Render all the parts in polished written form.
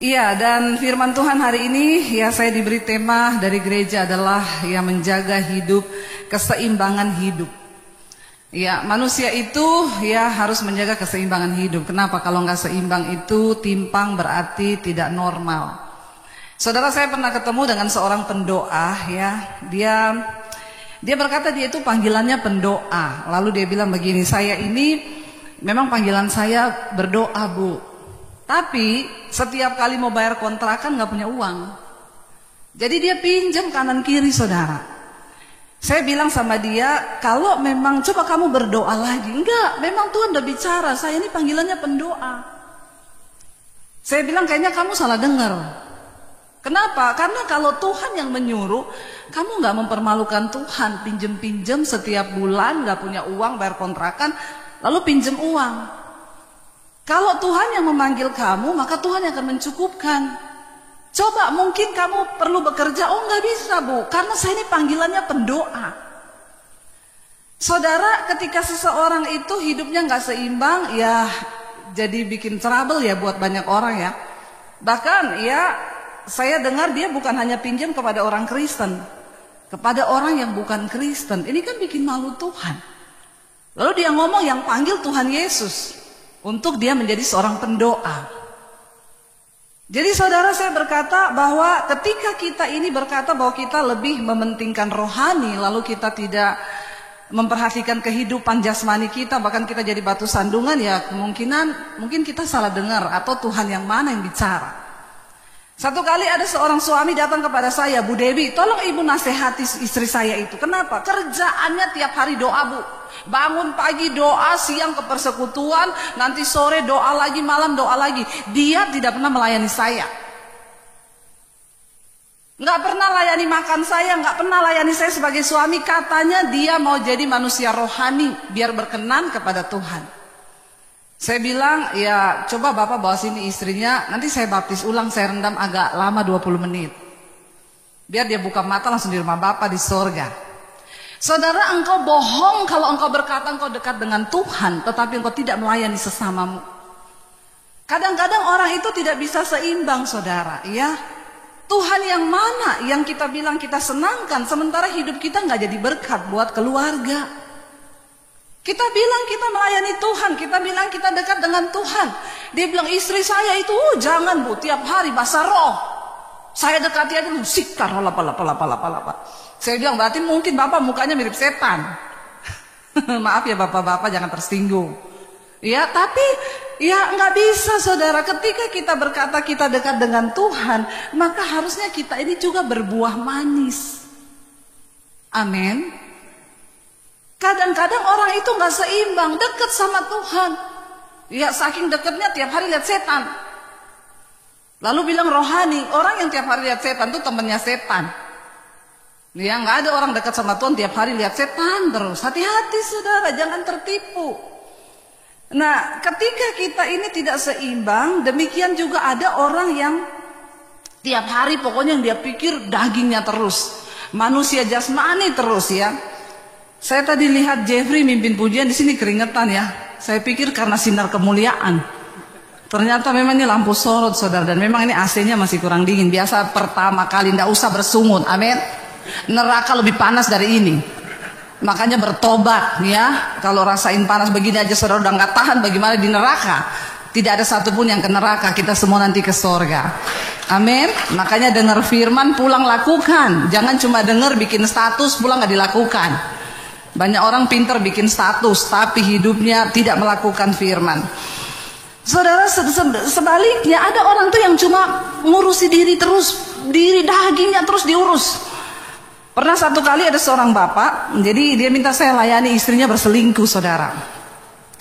Iya, dan firman Tuhan hari ini ya saya diberi tema dari gereja adalah ya menjaga hidup, keseimbangan hidup. Ya, manusia itu ya harus menjaga keseimbangan hidup. Kenapa? Kalau nggak seimbang itu timpang, berarti tidak normal. Saudara, saya pernah ketemu dengan seorang pendoa ya. Dia berkata dia itu panggilannya pendoa. Lalu dia bilang begini, saya ini memang panggilan saya berdoa, Bu. Tapi setiap kali mau bayar kontrakan nggak punya uang. Jadi dia pinjam kanan kiri, saudara. Saya bilang sama dia, kalau memang coba kamu berdoa lagi. Enggak, memang Tuhan udah bicara, saya ini panggilannya pendoa. Saya bilang kayaknya kamu salah dengar. Kenapa? Karena kalau Tuhan yang menyuruh, kamu nggak mempermalukan Tuhan, pinjem-pinjem setiap bulan nggak punya uang bayar kontrakan, lalu pinjem uang. Kalau Tuhan yang memanggil kamu, maka Tuhan yang akan mencukupkan. Coba mungkin kamu perlu bekerja, oh nggak bisa, Bu, karena saya ini panggilannya pendoa. Saudara, ketika seseorang itu hidupnya nggak seimbang, ya jadi bikin trouble ya buat banyak orang ya. Bahkan ya saya dengar dia bukan hanya pinjam kepada orang Kristen, kepada orang yang bukan Kristen. Ini kan bikin malu Tuhan. Lalu dia ngomong yang panggil Tuhan Yesus untuk dia menjadi seorang pendoa. Jadi saudara, saya berkata bahwa ketika kita ini berkata bahwa kita lebih mementingkan rohani, lalu kita tidak memperhatikan kehidupan jasmani kita, bahkan kita jadi batu sandungan, ya mungkin kita salah dengar atau Tuhan yang mana yang bicara. Satu kali ada seorang suami datang kepada saya, Bu Dewi, tolong ibu nasihati istri saya itu. Kenapa? Kerjaannya tiap hari doa, Bu. Bangun pagi doa, siang ke persekutuan, nanti sore doa lagi, malam doa lagi. Dia tidak pernah melayani saya. Nggak pernah layani makan saya, nggak pernah layani saya sebagai suami. Katanya dia mau jadi manusia rohani, biar berkenan kepada Tuhan. Saya bilang, ya coba Bapak bawa sini istrinya, nanti saya baptis ulang, saya rendam agak lama 20 menit. Biar dia buka mata langsung di rumah Bapak di sorga. Saudara, engkau bohong kalau engkau berkata engkau dekat dengan Tuhan, tetapi engkau tidak melayani sesamamu. Kadang-kadang orang itu tidak bisa seimbang, saudara. Ya, Tuhan yang mana yang kita bilang kita senangkan, sementara hidup kita nggak jadi berkat buat keluarga. Kita bilang kita melayani Tuhan, kita bilang kita dekat dengan Tuhan. Dia bilang istri saya itu, jangan Bu, tiap hari bahasa roh. Saya dekati aja sikar, lapa. Saya bilang berarti mungkin Bapak mukanya mirip setan. Maaf ya Bapak-bapak, jangan tersinggung. Ya, tapi ya nggak bisa, saudara. Ketika kita berkata kita dekat dengan Tuhan, maka harusnya kita ini juga berbuah manis. Amin. Kadang-kadang orang itu nggak seimbang, dekat sama Tuhan. Ya saking dekatnya tiap hari lihat setan. Lalu bilang rohani, orang yang tiap hari lihat setan itu temannya setan. Ya nggak ada orang dekat sama Tuhan tiap hari lihat setan terus. Hati-hati saudara, jangan tertipu. Nah, ketika kita ini tidak seimbang, demikian juga ada orang yang tiap hari pokoknya yang dia pikir dagingnya terus, manusia jasmani terus ya. Saya tadi lihat Jeffrey mimpin pujian di sini keringetan ya. Saya pikir karena sinar kemuliaan. Ternyata memang ini lampu sorot, saudara, dan memang ini AC-nya masih kurang dingin. Biasa pertama kali ndak usah bersungut, amin. Neraka lebih panas dari ini. Makanya bertobat ya. Kalau rasain panas begini aja saudara udah nggak tahan, bagaimana di neraka? Tidak ada satupun yang ke neraka, kita semua nanti ke sorga. Amin. Makanya dengar firman, pulang lakukan. Jangan cuma dengar bikin status, pulang nggak dilakukan. Banyak orang pintar bikin status, tapi hidupnya tidak melakukan firman. Saudara, sebaliknya ada orang tuh yang cuma ngurusi diri terus, diri dagingnya terus diurus. Pernah satu kali ada seorang bapak, jadi dia minta saya layani istrinya berselingkuh, saudara.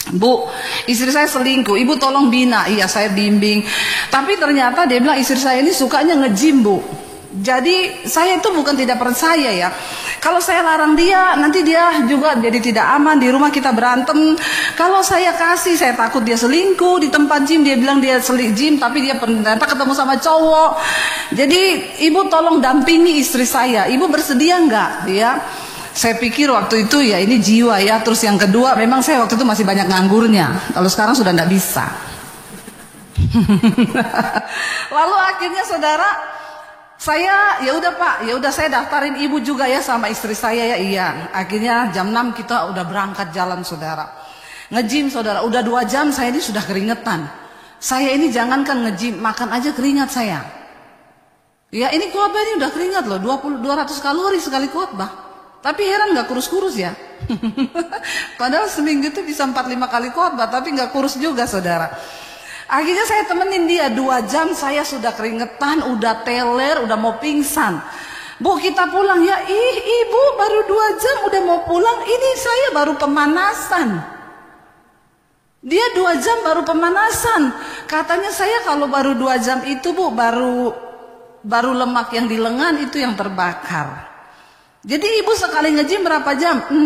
Bu, istri saya selingkuh, ibu tolong bina. Iya, saya bimbing. Tapi ternyata dia bilang istri saya ini sukanya nge-gym, Bu. Jadi saya itu bukan tidak percaya ya. Kalau saya larang dia, nanti dia juga jadi tidak aman. Di rumah kita berantem. Kalau saya kasih, saya takut dia selingkuh. Di tempat gym dia bilang dia gym, tapi dia ternyata ketemu sama cowok. Jadi ibu tolong dampingi istri saya. Ibu bersedia nggak? Ya. Saya pikir waktu itu ya ini jiwa ya. Terus yang kedua, memang saya waktu itu masih banyak nganggurnya. Kalau sekarang sudah nggak bisa. Lalu akhirnya saudara, saya ya udah Pak, ya udah saya daftarin ibu juga ya sama istri saya ya. Iya. Akhirnya jam 6 kita udah berangkat jalan saudara. Nge-gym saudara, udah 2 jam saya ini sudah keringetan. Saya ini jangankan nge-gym, makan aja keringat saya. Ya ini khotbah ini udah keringat loh, 200 kalori sekali khotbah. Tapi heran gak kurus-kurus ya. Padahal seminggu itu bisa 4-5 kali khotbah, tapi gak kurus juga saudara. Akhirnya saya temenin dia 2 jam, saya sudah keringetan, udah teler, udah mau pingsan. Bu kita pulang ya, ibu baru 2 jam udah mau pulang, ini saya baru pemanasan. Dia 2 jam baru pemanasan. Katanya saya kalau baru 2 jam itu bu, baru lemak yang di lengan itu yang terbakar. Jadi ibu sekali nge-gym berapa jam? 6.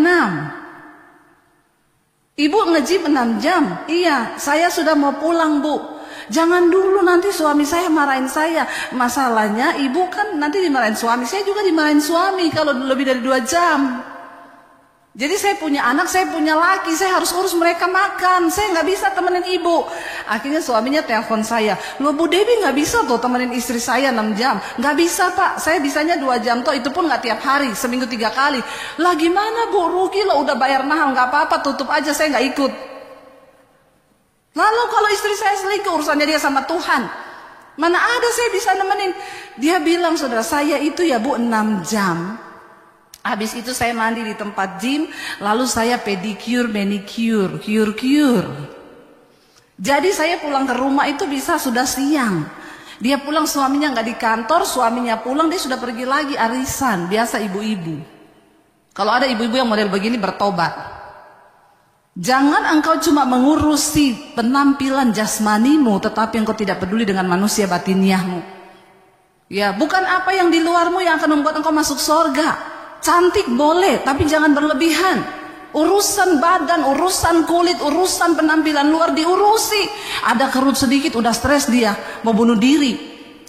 Ibu nge-gym 6 jam. Iya, saya sudah mau pulang bu. Jangan dulu nanti suami saya marahin saya. Masalahnya ibu kan nanti dimarahin suami, saya juga dimarahin suami kalau lebih dari 2 jam. Jadi saya punya anak, saya punya laki, saya harus urus mereka makan. Saya nggak bisa temenin ibu. Akhirnya suaminya telepon saya, loh Bu Debbie nggak bisa tuh temenin istri saya 6 jam. Nggak bisa Pak, saya bisanya 2 jam toh, itu pun nggak tiap hari, seminggu 3 kali. Lah gimana Bu, rugi loh, udah bayar mahal, nggak apa-apa, tutup aja, saya nggak ikut. Lalu kalau istri saya selingkuh, urusannya dia sama Tuhan. Mana ada saya bisa nemenin. Dia bilang, saudara saya itu ya Bu 6 jam. Habis itu saya mandi di tempat gym, lalu saya pedicure, manicure, cure. Jadi saya pulang ke rumah itu bisa sudah siang. Dia pulang, suaminya nggak di kantor, suaminya pulang dia sudah pergi lagi arisan, biasa ibu-ibu. Kalau ada ibu-ibu yang model begini bertobat. Jangan engkau cuma mengurusi penampilan jasmanimu, tetapi engkau tidak peduli dengan manusia batiniahmu. Ya, bukan apa yang di luarmu yang akan membuat engkau masuk surga. Cantik boleh, tapi jangan berlebihan. Urusan badan, urusan kulit, urusan penampilan luar diurusi. Ada kerut sedikit udah stres dia, mau bunuh diri.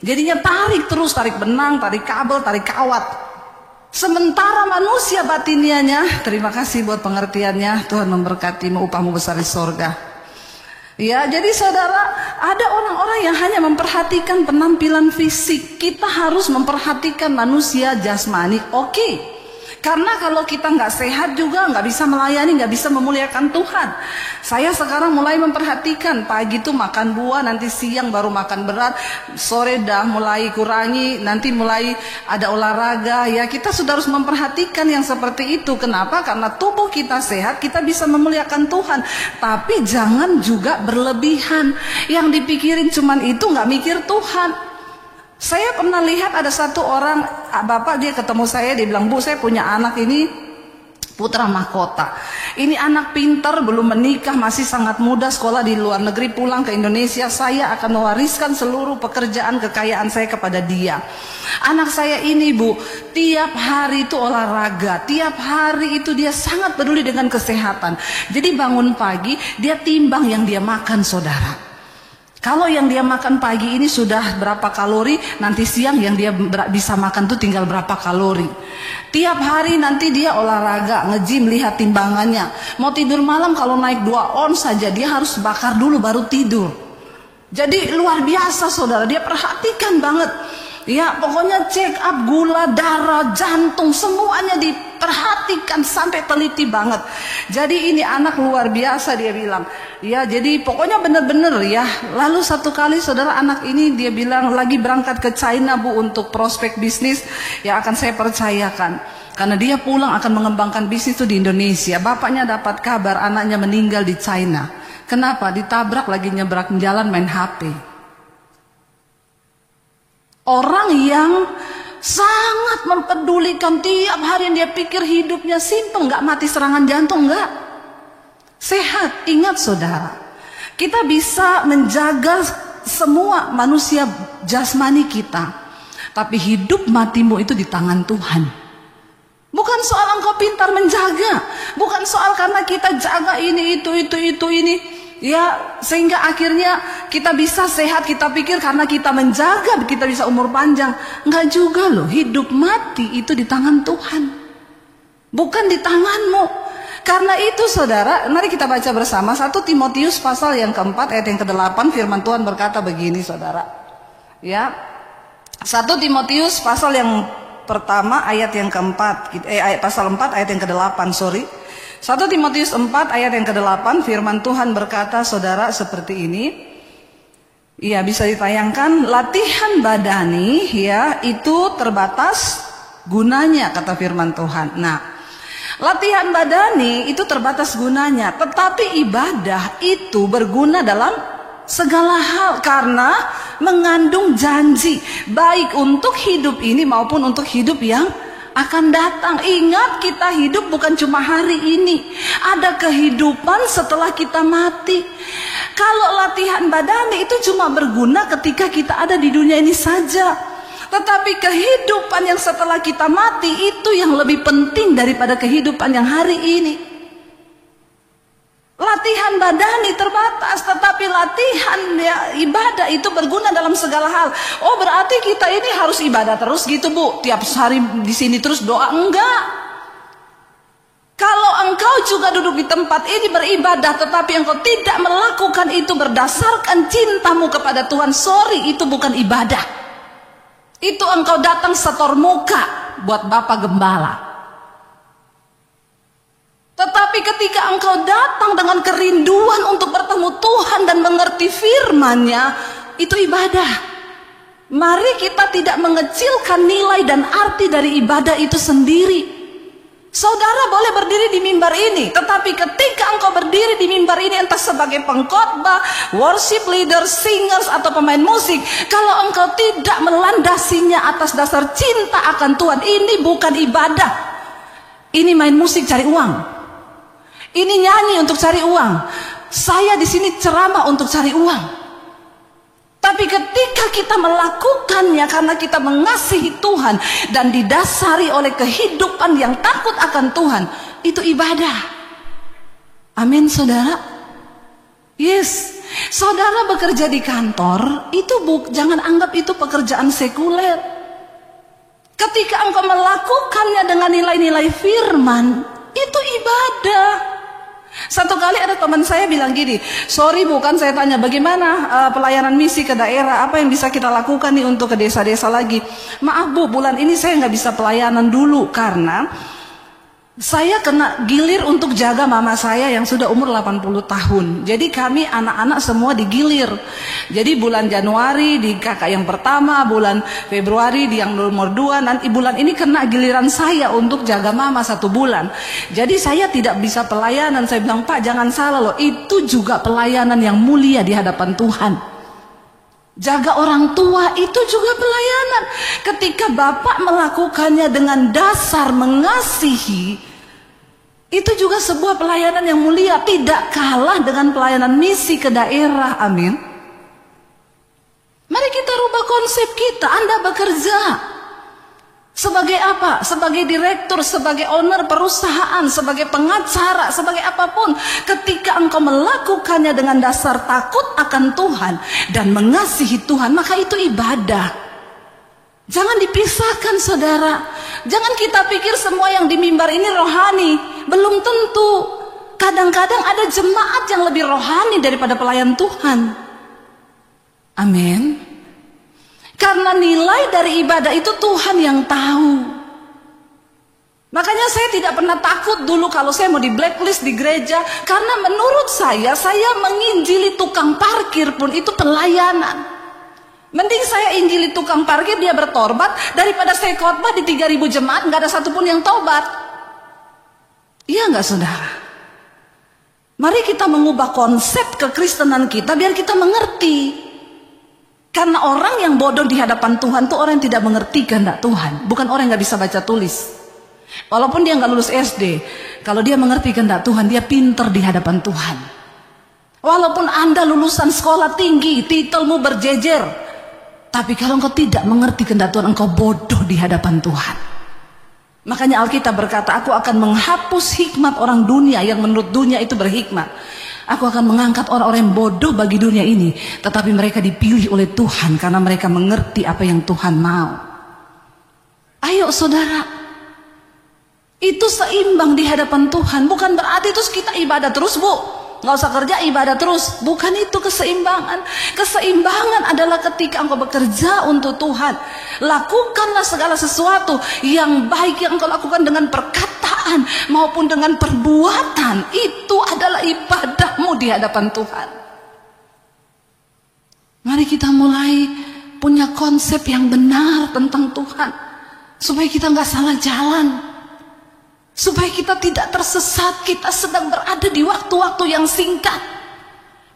Jadinya tarik terus, tarik benang, tarik kabel, tarik kawat. Sementara manusia batinianya, terima kasih buat pengertiannya, Tuhan memberkatimu, upahmu besar di sorga. Ya, jadi saudara, ada orang-orang yang hanya memperhatikan penampilan fisik. Kita harus memperhatikan manusia jasmani, oke. Karena kalau kita nggak sehat juga nggak bisa melayani, nggak bisa memuliakan Tuhan. Saya sekarang mulai memperhatikan, pagi itu makan buah, nanti siang baru makan berat, sore dah mulai kurangi, nanti mulai ada olahraga. Ya kita sudah harus memperhatikan yang seperti itu. Kenapa? Karena tubuh kita sehat, kita bisa memuliakan Tuhan. Tapi jangan juga berlebihan. Yang dipikirin cuman itu, nggak mikir Tuhan. Saya pernah lihat ada satu orang, bapak dia ketemu saya, dia bilang, Bu saya punya anak ini putra mahkota. Ini anak pintar, belum menikah, masih sangat muda, sekolah di luar negeri, pulang ke Indonesia, saya akan mewariskan seluruh pekerjaan kekayaan saya kepada dia. Anak saya ini Bu, tiap hari itu olahraga, tiap hari itu dia sangat peduli dengan kesehatan. Jadi bangun pagi, dia timbang yang dia makan saudara. Kalau yang dia makan pagi ini sudah berapa kalori, nanti siang yang dia bisa makan tuh tinggal berapa kalori. Tiap hari nanti dia olahraga, nge-gym, lihat timbangannya. Mau tidur malam kalau naik 2 ons saja dia harus bakar dulu baru tidur. Jadi luar biasa saudara, dia perhatikan banget. Ya pokoknya check up gula, darah, jantung, semuanya diperhatikan sampai teliti banget. Jadi ini anak luar biasa dia bilang. Ya jadi pokoknya bener-bener ya. Lalu satu kali saudara anak ini dia bilang lagi berangkat ke China Bu untuk prospek bisnis yang akan saya percayakan. Karena dia pulang akan mengembangkan bisnis itu di Indonesia. Bapaknya dapat kabar anaknya meninggal di China. Kenapa? Ditabrak lagi nyebrang jalan main HP. Orang yang sangat mempedulikan, tiap hari dia pikir hidupnya simpel, nggak mati serangan jantung, nggak sehat. Ingat saudara, kita bisa menjaga semua manusia jasmani kita, tapi hidup matimu itu di tangan Tuhan. Bukan soal engkau pintar menjaga, bukan soal karena kita jaga ini itu ini. Ya, sehingga akhirnya kita bisa sehat, kita pikir karena kita menjaga kita bisa umur panjang. Enggak juga loh, hidup mati itu di tangan Tuhan, bukan di tanganmu. Karena itu saudara, mari kita baca bersama 1 Timotius pasal yang keempat ayat yang ke-8. Firman Tuhan berkata begini saudara. Ya. 1 Timotius pasal yang pertama ayat yang keempat, pasal 4 ayat yang ke-8, 1 Timotius 4 ayat yang ke-8, firman Tuhan berkata, saudara, seperti ini. Ya, bisa ditayangkan, latihan badani ya itu terbatas gunanya, kata firman Tuhan. Nah, latihan badani itu terbatas gunanya, tetapi ibadah itu berguna dalam segala hal karena mengandung janji baik untuk hidup ini maupun untuk hidup yang akan datang. Ingat, kita hidup bukan cuma hari ini, ada kehidupan setelah kita mati. Kalau latihan badani itu cuma berguna ketika kita ada di dunia ini saja, tetapi kehidupan yang setelah kita mati itu yang lebih penting daripada kehidupan yang hari ini. Latihan badani terbatas, tetapi latihan ya, ibadah itu berguna dalam segala hal. Oh, berarti kita ini harus ibadah terus gitu, Bu? Tiap hari di sini terus doa? Enggak. Kalau engkau juga duduk di tempat ini beribadah, tetapi engkau tidak melakukan itu berdasarkan cintamu kepada Tuhan, sorry, itu bukan ibadah. Itu engkau datang setor muka buat Bapak Gembala. Tetapi ketika engkau datang dengan kerinduan untuk bertemu Tuhan dan mengerti firman-Nya, itu ibadah. Mari kita tidak mengecilkan nilai dan arti dari ibadah itu sendiri. Saudara boleh berdiri di mimbar ini, tetapi ketika engkau berdiri di mimbar ini entah sebagai pengkhotbah, worship leader, singers atau pemain musik, kalau engkau tidak melandasinya atas dasar cinta akan Tuhan, ini bukan ibadah. Ini main musik cari uang. Ini nyanyi untuk cari uang. Saya di sini ceramah untuk cari uang. Tapi ketika kita melakukannya karena kita mengasihi Tuhan dan didasari oleh kehidupan yang takut akan Tuhan, itu ibadah. Amin, saudara. Yes, saudara bekerja di kantor, itu jangan anggap itu pekerjaan sekuler. Ketika engkau melakukannya dengan nilai-nilai firman, itu ibadah. Satu kali ada teman saya bilang gini, sorry bukan, saya tanya bagaimana pelayanan misi ke daerah, apa yang bisa kita lakukan nih untuk ke desa-desa lagi. Maaf Bu, bulan ini saya nggak bisa pelayanan dulu karena saya kena gilir untuk jaga mama saya yang sudah umur 80 tahun. Jadi kami anak-anak semua digilir. Jadi bulan Januari di kakak yang pertama, bulan Februari di yang nomor 2, nanti bulan ini kena giliran saya untuk jaga mama 1 bulan. Jadi saya tidak bisa pelayanan. Saya bilang, Pak jangan salah loh, itu juga pelayanan yang mulia di hadapan Tuhan. Jaga orang tua itu juga pelayanan. Ketika Bapak melakukannya dengan dasar mengasihi, itu juga sebuah pelayanan yang mulia, tidak kalah dengan pelayanan misi ke daerah. Amin. Mari kita rubah konsep kita. Anda bekerja sebagai apa? Sebagai direktur, sebagai owner perusahaan, sebagai pengacara, sebagai apapun. Ketika engkau melakukannya dengan dasar takut akan Tuhan dan mengasihi Tuhan, maka itu ibadah. Jangan dipisahkan, saudara. Jangan kita pikir semua yang di mimbar ini rohani. Belum tentu. Kadang-kadang ada jemaat yang lebih rohani daripada pelayan Tuhan. Amin. Karena nilai dari ibadah itu Tuhan yang tahu. Makanya saya tidak pernah takut dulu kalau saya mau di blacklist di gereja. Karena menurut saya menginjili tukang parkir pun itu pelayanan. Mending saya injili tukang parkir, dia bertobat, daripada saya khotbah di 3.000 jemaat gak ada satupun yang tobat. Iya gak saudara? Mari kita mengubah konsep kekristenan kita biar kita mengerti. Karena orang yang bodoh di hadapan Tuhan itu orang yang tidak mengerti kehendak Tuhan, bukan orang yang gak bisa baca tulis. Walaupun dia gak lulus SD, kalau dia mengerti kehendak Tuhan, dia pinter di hadapan Tuhan. Walaupun Anda lulusan sekolah tinggi, titelmu berjejer, tapi kalau engkau tidak mengerti kehendak Tuhan, engkau bodoh di hadapan Tuhan. Makanya Alkitab berkata, aku akan menghapus hikmat orang dunia yang menurut dunia itu berhikmat. Aku akan mengangkat orang-orang yang bodoh bagi dunia ini, tetapi mereka dipilih oleh Tuhan karena mereka mengerti apa yang Tuhan mau. Ayo saudara, itu seimbang di hadapan Tuhan. Bukan berarti terus kita ibadah terus, Bu. nggak usah kerja, ibadah terus. Bukan itu keseimbangan. Keseimbangan adalah ketika engkau bekerja untuk Tuhan. Lakukanlah segala sesuatu yang baik yang engkau lakukan dengan perkataan maupun dengan perbuatan. Itu adalah ibadahmu di hadapan Tuhan. Mari kita mulai punya konsep yang benar tentang Tuhan, supaya kita nggak salah jalan, supaya kita tidak tersesat. Kita sedang berada di waktu-waktu yang singkat.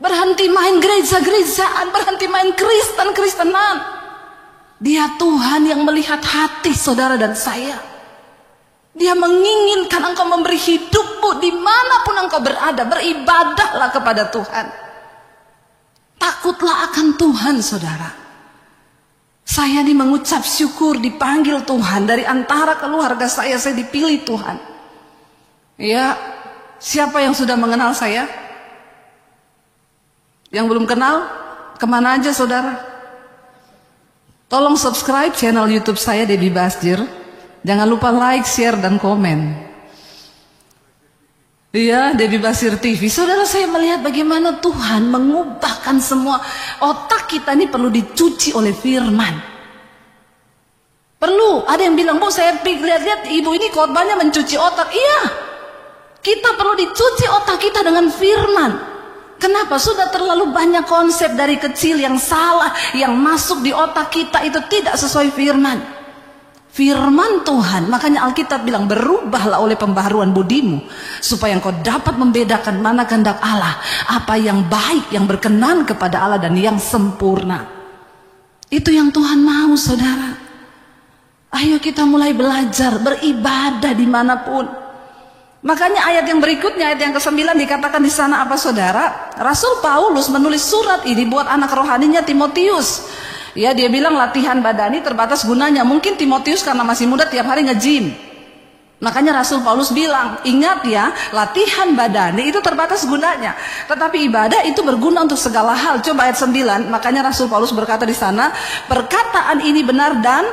Berhenti main gereja-gerejaan, berhenti main Kristen-Kristenan. Dia Tuhan yang melihat hati saudara dan saya. Dia menginginkan engkau memberi hidupmu dimanapun engkau berada. Beribadahlah kepada Tuhan. Takutlah akan Tuhan, saudara. Saya ini mengucap syukur dipanggil Tuhan. Dari antara keluarga saya dipilih Tuhan. Ya, siapa yang sudah mengenal saya? Yang belum kenal, kemana aja saudara? Tolong subscribe channel YouTube saya, Debbie Basjir. Jangan lupa like, share, dan komen. Iya, Debbie Basjir TV. Saudara, saya melihat bagaimana Tuhan mengubahkan semua. Otak kita ini perlu dicuci oleh firman. Perlu. Ada yang bilang, Bu, saya lihat-lihat ibu ini khotbahnya mencuci otak. Iya, kita perlu dicuci otak kita dengan firman. Kenapa? Sudah terlalu banyak konsep dari kecil yang salah, yang masuk di otak kita itu tidak sesuai firman. Firman Tuhan, makanya Alkitab bilang berubahlah oleh pembaharuan budimu, supaya engkau dapat membedakan mana kehendak Allah, apa yang baik, yang berkenan kepada Allah, dan yang sempurna. Itu yang Tuhan mau, saudara. Ayo kita mulai belajar beribadah dimanapun. Makanya ayat yang berikutnya, ayat yang ke-9 dikatakan di sana apa, saudara? Rasul Paulus menulis surat ini buat anak rohaninya Timotius. Ya, dia bilang latihan badani terbatas gunanya. Mungkin Timotius karena masih muda tiap hari nge-gym. Makanya Rasul Paulus bilang, ingat ya, latihan badani itu terbatas gunanya. Tetapi ibadah itu berguna untuk segala hal. Coba ayat 9, makanya Rasul Paulus berkata di sana, perkataan ini benar dan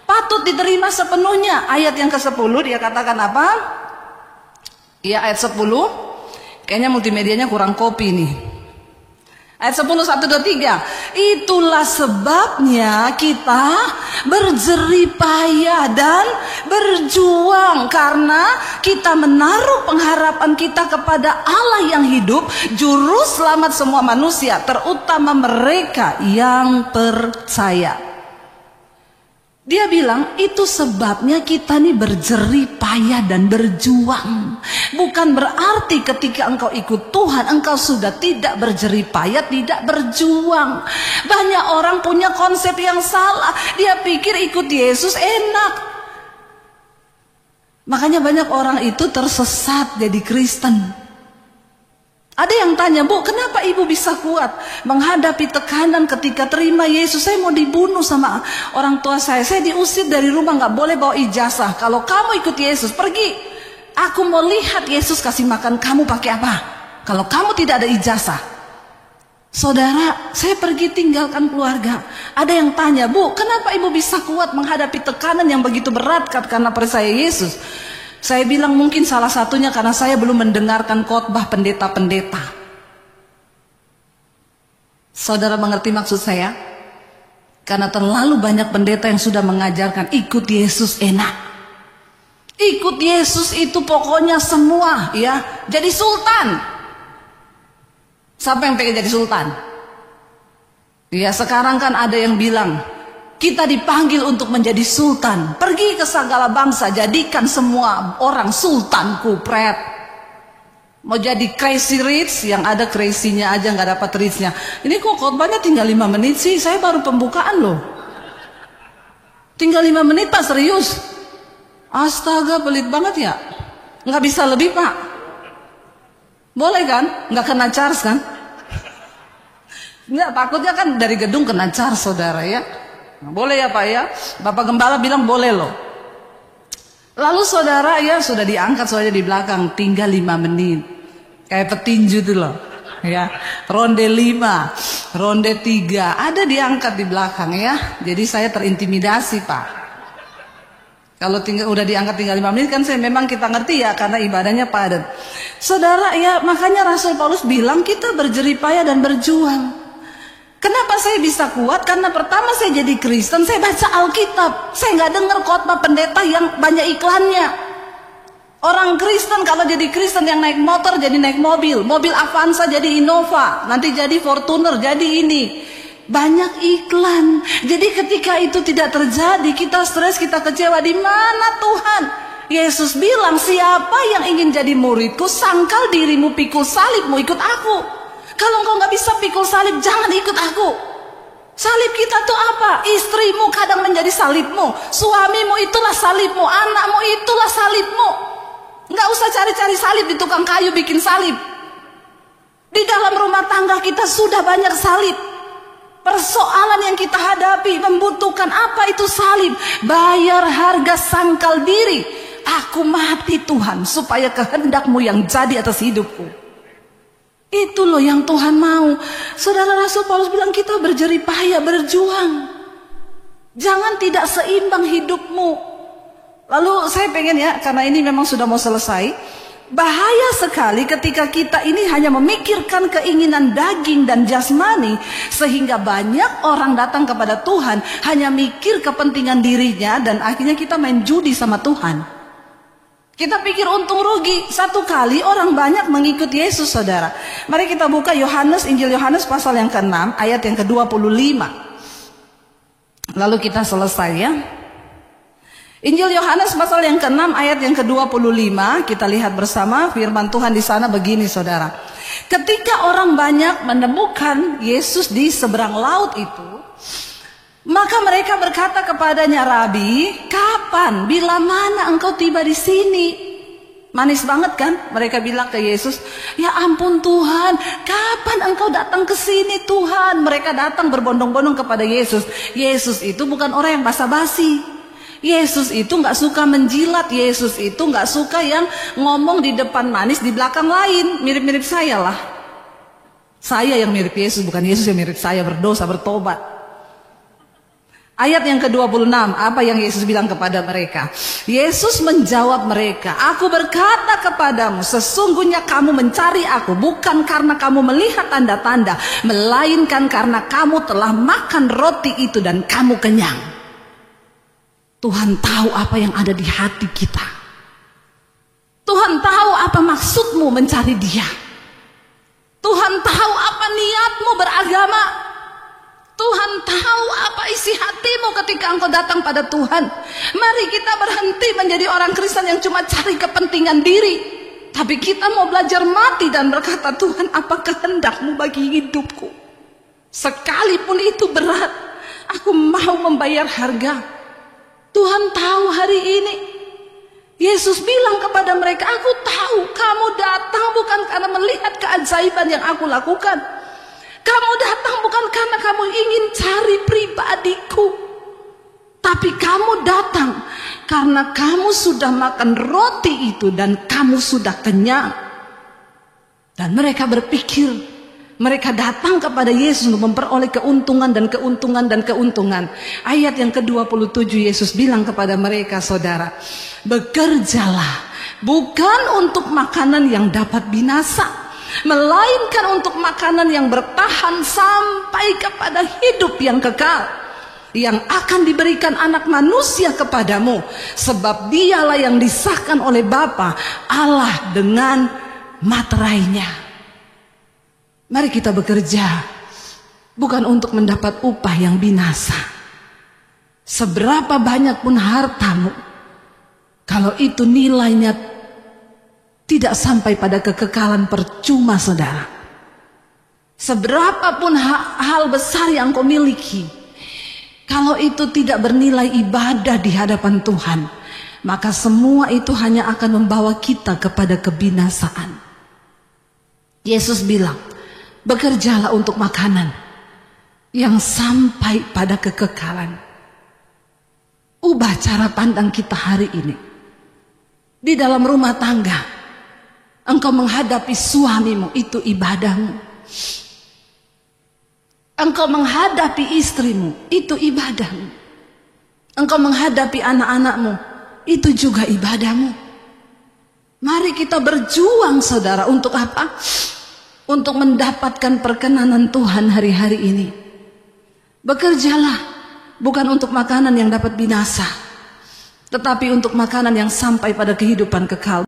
patut diterima sepenuhnya. Ayat yang ke-10 dia katakan apa? Ya, ayat 10. Kayaknya multimedianya kurang copy nih. Ayat 10, 1, 2, 3. Itulah sebabnya kita berjerih payah dan berjuang, karena kita menaruh pengharapan kita kepada Allah yang hidup, juru selamat semua manusia, terutama mereka yang percaya. Dia bilang itu sebabnya kita nih berjerih payah dan berjuang. Bukan berarti ketika engkau ikut Tuhan engkau sudah tidak berjerih payah, tidak berjuang. Banyak orang punya konsep yang salah. Dia pikir ikut Yesus enak. Makanya banyak orang itu tersesat jadi Kristen. Ada yang tanya, Bu, kenapa ibu bisa kuat menghadapi tekanan ketika terima Yesus? Saya mau dibunuh sama orang tua saya diusir dari rumah, gak boleh bawa ijazah. Kalau kamu ikut Yesus, pergi. Aku mau lihat Yesus kasih makan kamu pakai apa. Kalau kamu tidak ada ijazah. Saudara, saya pergi tinggalkan keluarga. Ada yang tanya, Bu, kenapa ibu bisa kuat menghadapi tekanan yang begitu berat karena percaya Yesus? Saya bilang mungkin salah satunya karena saya belum mendengarkan khotbah pendeta-pendeta. Saudara mengerti maksud saya? Karena terlalu banyak pendeta yang sudah mengajarkan ikut Yesus enak. Ikut Yesus itu pokoknya semua, ya. Jadi sultan. Siapa yang pengen jadi sultan? Ya, sekarang kan ada yang bilang kita dipanggil untuk menjadi sultan. Pergi ke segala bangsa, jadikan semua orang sultan, kupret. Mau jadi crazy rich, yang ada crazy-nya aja nggak dapat rich-nya. Ini kok khotbahnya tinggal 5 menit sih? Saya baru pembukaan loh. Tinggal 5 menit Pak, serius? Astaga, pelit banget ya. Nggak bisa lebih Pak? Boleh kan? Nggak kena charge kan? Nggak, takutnya kan dari gedung kena charge, saudara ya. Boleh ya Pak ya, Bapak Gembala bilang boleh loh. Lalu saudara ya sudah diangkat soalnya di belakang, tinggal 5 menit. Kayak petinju tuh loh ya. Ronde 5, ronde 3, ada diangkat di belakang ya. Jadi saya terintimidasi Pak. Kalau udah diangkat tinggal 5 menit kan memang kita ngerti ya, karena ibadahnya padat. Saudara, ya makanya Rasul Paulus bilang kita berjeripaya dan berjuang. Kenapa saya bisa kuat? Karena pertama saya jadi Kristen, saya baca Alkitab. Saya nggak dengar khotbah pendeta yang banyak iklannya. Orang Kristen kalau jadi Kristen yang naik motor jadi naik mobil. Mobil Avanza jadi Innova. Nanti jadi Fortuner, jadi ini. Banyak iklan. Jadi ketika itu tidak terjadi, kita stres, kita kecewa. Di mana Tuhan? Yesus bilang, siapa yang ingin jadi muridku, sangkal dirimu, pikul salibmu, ikut aku. Kalau engkau nggak bisa pikul salib, jangan ikut aku. Salib kita tuh apa? Istrimu kadang menjadi salibmu, suamimu itulah salibmu, anakmu itulah salibmu. Nggak usah cari-cari salib di tukang kayu bikin salib. Di dalam rumah tangga kita sudah banyak salib. Persoalan yang kita hadapi membutuhkan apa itu salib? Bayar harga sangkal diri. Aku mati Tuhan supaya kehendak-Mu yang jadi atas hidupku. Itu loh yang Tuhan mau. Saudara, Rasul Paulus bilang kita berjeripaya, berjuang. Jangan tidak seimbang hidupmu. Lalu saya pengen ya, karena ini memang sudah mau selesai. Bahaya sekali ketika kita ini hanya memikirkan keinginan daging dan jasmani, sehingga banyak orang datang kepada Tuhan hanya mikir kepentingan dirinya, dan akhirnya kita main judi sama Tuhan. Kita pikir untung rugi. Satu kali orang banyak mengikut Yesus, saudara. Mari kita buka Injil Yohanes pasal yang ke-6 ayat yang ke-25. Lalu kita selesai ya. Injil Yohanes pasal yang ke-6 ayat yang ke-25, kita lihat bersama firman Tuhan di sana begini, saudara. Ketika orang banyak menemukan Yesus di seberang laut itu, maka mereka berkata kepadanya, Rabi, kapan, bila mana engkau tiba di sini? Manis banget kan? Mereka bilang ke Yesus, ya ampun Tuhan, kapan engkau datang ke sini Tuhan? Mereka datang berbondong-bondong kepada Yesus. Yesus itu bukan orang yang basa-basi. Yesus itu nggak suka menjilat. Yesus itu nggak suka yang ngomong di depan manis, di belakang lain. Mirip-mirip saya lah. Saya yang mirip Yesus, bukan Yesus yang mirip saya, berdosa, bertobat. Ayat yang ke-26, apa yang Yesus bilang kepada mereka? Yesus menjawab mereka, aku berkata kepadamu, sesungguhnya kamu mencari aku bukan karena kamu melihat tanda-tanda, melainkan karena kamu telah makan roti itu dan kamu kenyang. Tuhan tahu apa yang ada di hati kita. Tuhan tahu apa maksudmu mencari Dia. Tuhan tahu apa niatmu beragama. Tuhan tahu apa isi hatimu ketika engkau datang pada Tuhan. Mari kita berhenti menjadi orang Kristen yang cuma cari kepentingan diri. Tapi kita mau belajar mati dan berkata, Tuhan, apa kehendak-Mu bagi hidupku? Sekalipun itu berat, aku mau membayar harga. Tuhan tahu hari ini. Yesus bilang kepada mereka, aku tahu kamu datang bukan karena melihat keajaiban yang aku lakukan. Kamu datang bukan karena kamu ingin cari pribadiku. Tapi kamu datang karena kamu sudah makan roti itu dan kamu sudah kenyang. Dan mereka berpikir, mereka datang kepada Yesus untuk memperoleh keuntungan dan keuntungan dan keuntungan. Ayat yang ke-27 Yesus bilang kepada mereka, saudara, bekerjalah bukan untuk makanan yang dapat binasa, melainkan untuk makanan yang bertahan sampai kepada hidup yang kekal, yang akan diberikan anak manusia kepadamu. Sebab dialah yang disahkan oleh Bapa Allah dengan materainya. Mari kita bekerja bukan untuk mendapat upah yang binasa. Seberapa banyak pun hartamu, kalau itu nilainya tidak sampai pada kekekalan, percuma, saudara. Seberapa pun hal besar yang kau miliki, kalau itu tidak bernilai ibadah di hadapan Tuhan, maka semua itu hanya akan membawa kita kepada kebinasaan. Yesus bilang, bekerjalah untuk makanan yang sampai pada kekekalan. Ubah cara pandang kita hari ini. Di dalam rumah tangga, engkau menghadapi suamimu, itu ibadahmu. Engkau menghadapi istrimu, itu ibadahmu. Engkau menghadapi anak-anakmu, itu juga ibadahmu. Mari kita berjuang saudara, untuk apa? Untuk mendapatkan perkenanan Tuhan hari-hari ini. Bekerjalah bukan untuk makanan yang dapat binasa, tetapi untuk makanan yang sampai pada kehidupan kekal.